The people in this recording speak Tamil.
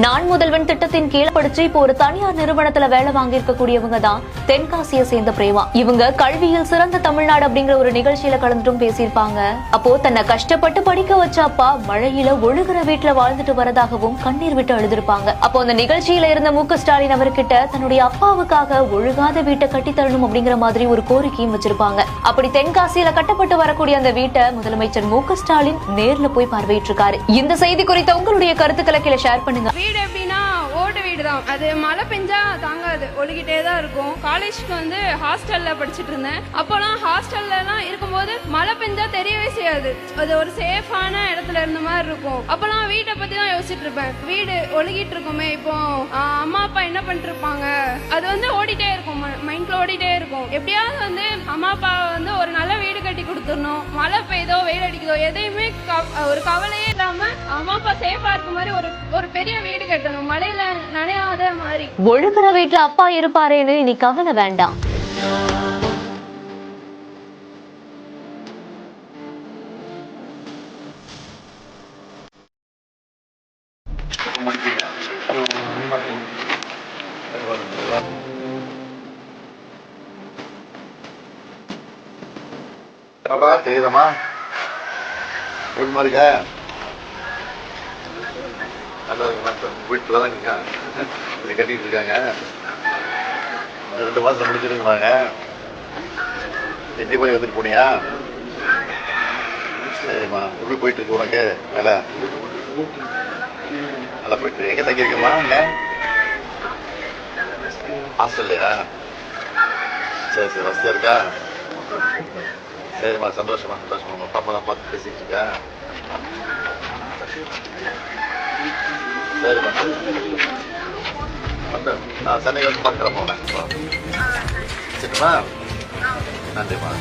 நான் முதல்வன் திட்டத்தின் கீழ் படிச்சு இப்போ ஒரு தனியார் நிறுவனத்துல வேலை வாங்கியிருக்கக்கூடியவங்க தான் தென்காசியை சேர்ந்த பிரேமா. இவங்க கல்வியில் சிறந்த தமிழ்நாடு அப்படிங்கிற ஒரு நிகழ்ச்சியில கலந்துட்டும் பேசியிருப்பாங்க. அப்போ தன்னை கஷ்டப்பட்டு படிக்க வச்ச அப்பா மழையில ஒழுகுற வீட்டுல வாழ்ந்துட்டு வரதாகவும் கண்ணீர் விட்டு அழுதுருப்பாங்க. அப்போ அந்த நிகழ்ச்சியில இருந்த மு.க. ஸ்டாலின் அவர்கிட்ட தன்னுடைய அப்பாவுக்காக ஒழுகாத வீட்டை கட்டி தரணும் அப்படிங்கிற மாதிரி ஒரு கோரிக்கையும் வச்சிருப்பாங்க. அப்படி தென்காசியில கட்டப்பட்டு வரக்கூடிய அந்த வீட்டை முதலமைச்சர் மு.க. ஸ்டாலின் நேர்ல போய் பார்வையிட்டிருக்காரு. இந்த செய்தி குறித்த உங்களுடைய கருத்துக்களை கீழே ஷேர் பண்ணுங்க. வீடு எப்படின்னா ஓட்டு வீடு தான். அது மழை பெஞ்சா தாங்காது, ஒழுகிட்டே தான் இருக்கும். காலேஜ்க்கு வந்து ஹாஸ்டல்ல படிச்சுட்டு இருந்தேன். அப்போலாம் ஹாஸ்டல்லாம் இருக்கும்போது மழை பெஞ்சா தெரியவே செய்யாது. அது ஒரு சேஃபான இடத்துல இருந்த மாதிரி இருக்கும். அப்போலாம் வீட்டை பத்தி தான் யோசிச்சுட்டு இருப்பேன். வீடு ஒழுகிட்டு இருக்குமே, இப்போ அம்மா அப்பா என்ன பண்ணிட்டு இருப்பாங்க, அது வந்து ஓடிட்டே இருக்கும், மைண்ட்ல ஓடிட்டே இருக்கும். எப்படியாவது வந்து அம்மா அப்பா வந்து ஒரு நல்ல வீடு கட்டி கொடுத்துடணும். மழை பெய்தோ வெயில் அடிக்குதோ எதையுமே ஒரு கவலையே இல்லாம அம்மா அப்பா சேஃபா இருக்க மாதிரி ஒரு பெரிய வீடு கட்டணும், மழையில நனையாத மாதிரி. ஒழுகுற வீட்டுல அப்பா இருப்பாரேன்னு நீ கவலை வேண்டாம். தெரியுதம்மா எப்படி இருக்க? வீட்டுல தான் இதை கட்டிட்டு இருக்காங்க. 2 மாசம் முடிச்சிருக்காங்க. எட்டி போய் வந்துட்டு போனியா? சரிம்மா, எப்படி போயிட்டு இருக்கு உனக்கு வேலை? நல்லா போயிட்டு எங்க தங்கியிருக்கம்மா? இங்க ஹாஸ்டல்லையா? சரி சரி, வசதியா இருக்கா? சரிம்மா, சந்தோஷமா சந்தோஷமா. உங்க அப்பா தான் பார்த்து பேசிட்டு இருக்கா? சரிம்மா, வந்து நான் சென்னை வந்து பார்க்குறேன். போனேன் சரிம்மா, நன்றிம்மா.